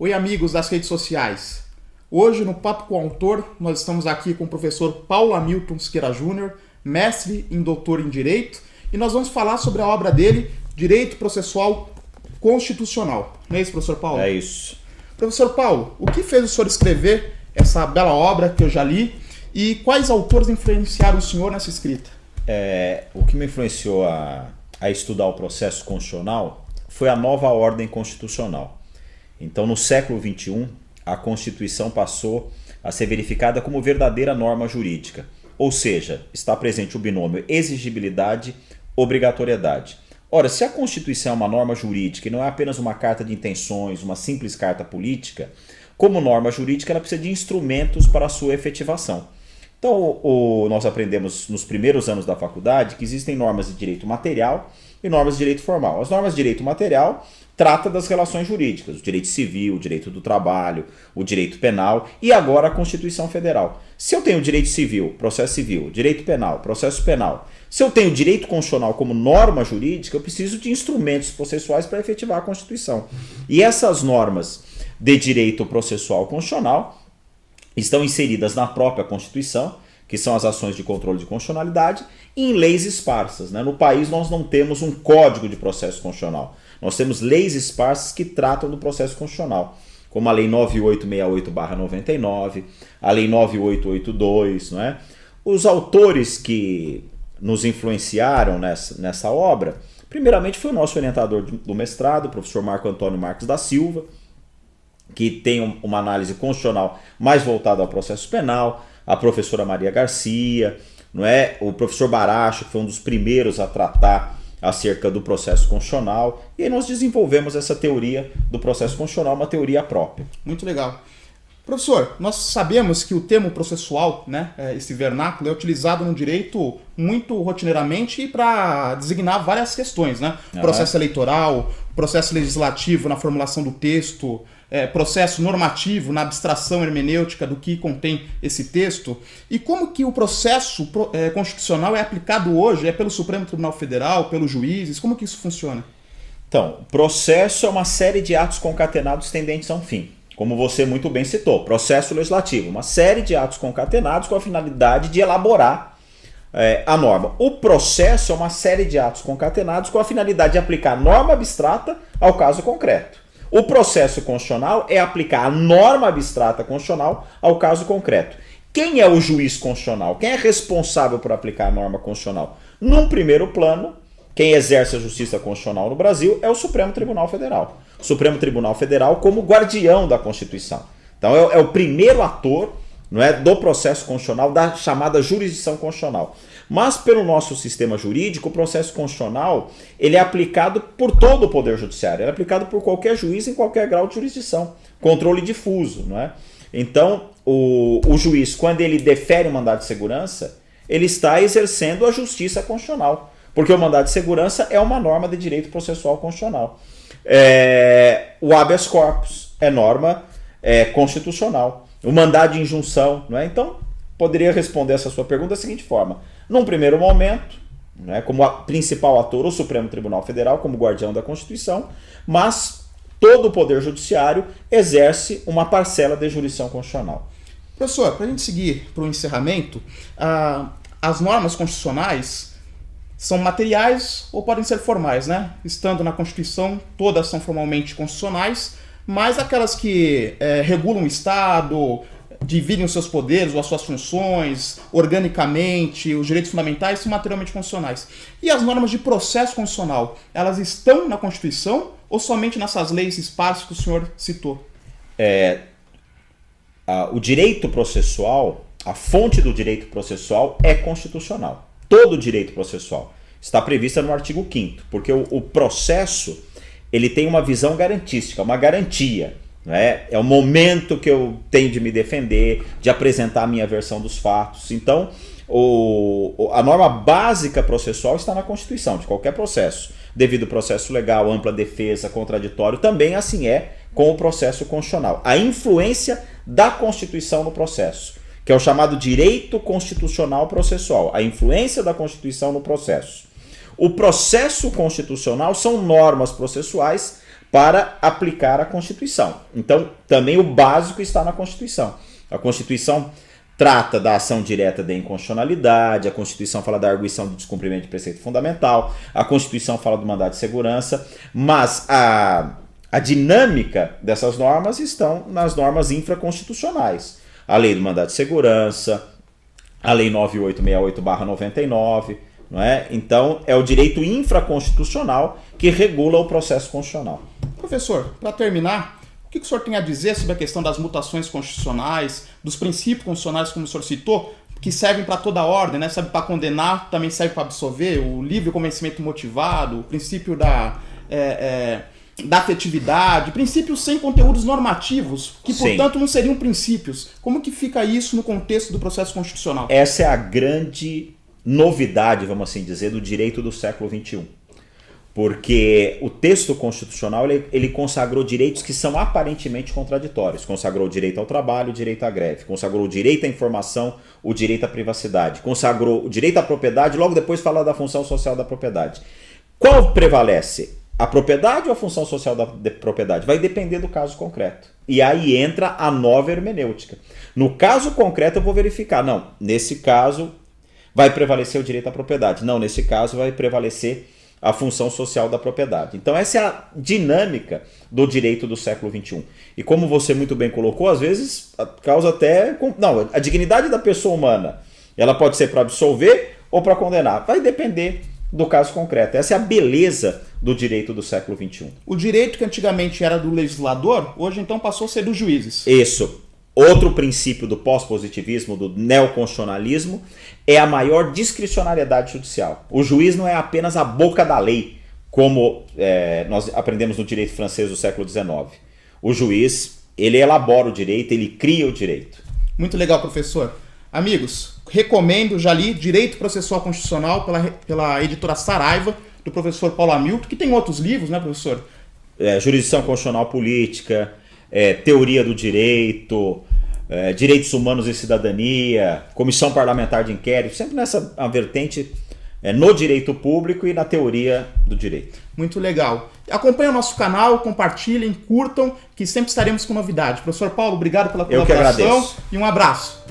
Oi, amigos das redes sociais. Hoje, no Papo com o Autor, nós estamos aqui com o professor Paulo Hamilton Siqueira Júnior, mestre e doutor em Direito, e nós vamos falar sobre a obra dele, Direito Processual Constitucional. Não é isso, professor Paulo? É isso. Professor Paulo, o que fez o senhor escrever essa bela obra que eu já li e quais autores influenciaram o senhor nessa escrita? O que me influenciou a estudar o processo constitucional foi a nova ordem constitucional. Então, no século XXI, a Constituição passou a ser verificada como verdadeira norma jurídica. Ou seja, está presente o binômio exigibilidade-obrigatoriedade. Ora, se a Constituição é uma norma jurídica e não é apenas uma carta de intenções, uma simples carta política, como norma jurídica ela precisa de instrumentos para a sua efetivação. Então, nós aprendemos nos primeiros anos da faculdade que existem normas de direito material e normas de direito formal. As normas de direito material tratam das relações jurídicas, o direito civil, o direito do trabalho, o direito penal e agora a Constituição Federal. Se eu tenho direito civil, processo civil, direito penal, processo penal, se eu tenho direito constitucional como norma jurídica, eu preciso de instrumentos processuais para efetivar a Constituição. E essas normas de direito processual constitucional estão inseridas na própria Constituição, que são as ações de controle de constitucionalidade, e em leis esparsas. No país nós não temos um código de processo constitucional. Nós temos leis esparsas que tratam do processo constitucional, como a Lei 9868/99, a Lei 9882. Não é? Os autores que nos influenciaram nessa obra, primeiramente foi o nosso orientador do mestrado, o professor Marco Antônio Marques da Silva, que tem uma análise constitucional mais voltada ao processo penal, a professora Maria Garcia, não é? O professor Baracho, que foi um dos primeiros a tratar acerca do processo constitucional, e aí nós desenvolvemos essa teoria do processo constitucional, uma teoria própria. Muito legal. Professor, nós sabemos que o termo processual, esse vernáculo, é utilizado no direito muito rotineiramente para designar várias questões, né? Processo eleitoral, processo legislativo na formulação do texto, processo normativo na abstração hermenêutica do que contém esse texto. E como que o processo constitucional é aplicado hoje? É pelo Supremo Tribunal Federal, pelos juízes? Como que isso funciona? Então, processo é uma série de atos concatenados tendentes a um fim. Como você muito bem citou, processo legislativo, uma série de atos concatenados com a finalidade de elaborar a norma. O processo é uma série de atos concatenados com a finalidade de aplicar a norma abstrata ao caso concreto. O processo constitucional é aplicar a norma abstrata constitucional ao caso concreto. Quem é o juiz constitucional? Quem é responsável por aplicar a norma constitucional? Num primeiro plano, quem exerce a justiça constitucional no Brasil é o Supremo Tribunal Federal. O Supremo Tribunal Federal como guardião da Constituição. Então é o primeiro ator, não é, do processo constitucional, da chamada jurisdição constitucional. Mas pelo nosso sistema jurídico, o processo constitucional ele é aplicado por todo o Poder Judiciário. Ele é aplicado por qualquer juiz em qualquer grau de jurisdição. Controle difuso. Não é? Então, o juiz, quando ele defere um mandado de segurança, ele está exercendo a justiça constitucional. Porque o mandado de segurança é uma norma de direito processual constitucional. O habeas corpus é norma constitucional. O mandado de injunção. Não é? Então, poderia responder essa sua pergunta da seguinte forma. Num primeiro momento, né, como principal ator, o Supremo Tribunal Federal, como guardião da Constituição, mas todo o Poder Judiciário exerce uma parcela de jurisdição constitucional. Professor, para a gente seguir para o encerramento, as normas constitucionais são materiais ou podem ser formais, né? Estando na Constituição, todas são formalmente constitucionais, mas aquelas que regulam o Estado, dividem os seus poderes ou as suas funções, organicamente, os direitos fundamentais são materialmente constitucionais. E as normas de processo constitucional, elas estão na Constituição ou somente nessas leis esparsas que o senhor citou? O direito processual, a fonte do direito processual é constitucional. Todo o direito processual está prevista no artigo 5º, porque o processo ele tem uma visão garantística, uma garantia. É o momento que eu tenho de me defender, de apresentar a minha versão dos fatos. Então, a norma básica processual está na Constituição, de qualquer processo. Devido ao processo legal, ampla defesa, contraditório, também assim é com o processo constitucional. A influência da Constituição no processo, que é o chamado direito constitucional processual, a influência da Constituição no processo. O processo constitucional são normas processuais para aplicar a Constituição. Então, também o básico está na Constituição. A Constituição trata da ação direta de inconstitucionalidade, a Constituição fala da arguição de descumprimento de preceito fundamental, a Constituição fala do mandado de segurança, mas a dinâmica dessas normas estão nas normas infraconstitucionais. A Lei do Mandado de Segurança, a Lei 9868/99, não é? Então, é o direito infraconstitucional que regula o processo constitucional. Professor, para terminar, o que o senhor tem a dizer sobre a questão das mutações constitucionais, dos princípios constitucionais, como o senhor citou, que servem para toda a ordem, né? Serve para condenar, também serve para absolver, o livre convencimento motivado, o princípio da afetividade, princípios sem conteúdos normativos, que, portanto, não seriam princípios. Como que fica isso no contexto do processo constitucional? Essa é a grande novidade, vamos assim dizer, do direito do século XXI. Porque o texto constitucional ele consagrou direitos que são aparentemente contraditórios. Consagrou o direito ao trabalho, o direito à greve. Consagrou o direito à informação, o direito à privacidade. Consagrou o direito à propriedade, logo depois fala da função social da propriedade. Qual prevalece? A propriedade ou a função social da propriedade? Vai depender do caso concreto. E aí entra a nova hermenêutica. No caso concreto eu vou verificar. Não, nesse caso vai prevalecer o direito à propriedade. Não, nesse caso vai prevalecer a função social da propriedade. Então essa é a dinâmica do direito do século XXI. E como você muito bem colocou, às vezes causa até... Não, a dignidade da pessoa humana, ela pode ser para absolver ou para condenar. Vai depender do caso concreto. Essa é a beleza do direito do século XXI. O direito que antigamente era do legislador, hoje então passou a ser dos juízes. Isso. Outro princípio do pós-positivismo, do neoconstitucionalismo, é a maior discricionariedade judicial. O juiz não é apenas a boca da lei, como nós aprendemos no direito francês do século XIX. O juiz, ele elabora o direito, ele cria o direito. Muito legal, professor. Amigos, recomendo, já li Direito Processual Constitucional pela editora Saraiva, do professor Paulo Hamilton, que tem outros livros, né, professor? Jurisdição Constitucional Política, Teoria do Direito, Direitos Humanos e Cidadania, Comissão Parlamentar de Inquérito, sempre nessa vertente no direito público e na teoria do direito. Muito legal. Acompanhem o nosso canal, compartilhem, curtam, que sempre estaremos com novidade. Professor Paulo, obrigado pela colaboração e um abraço.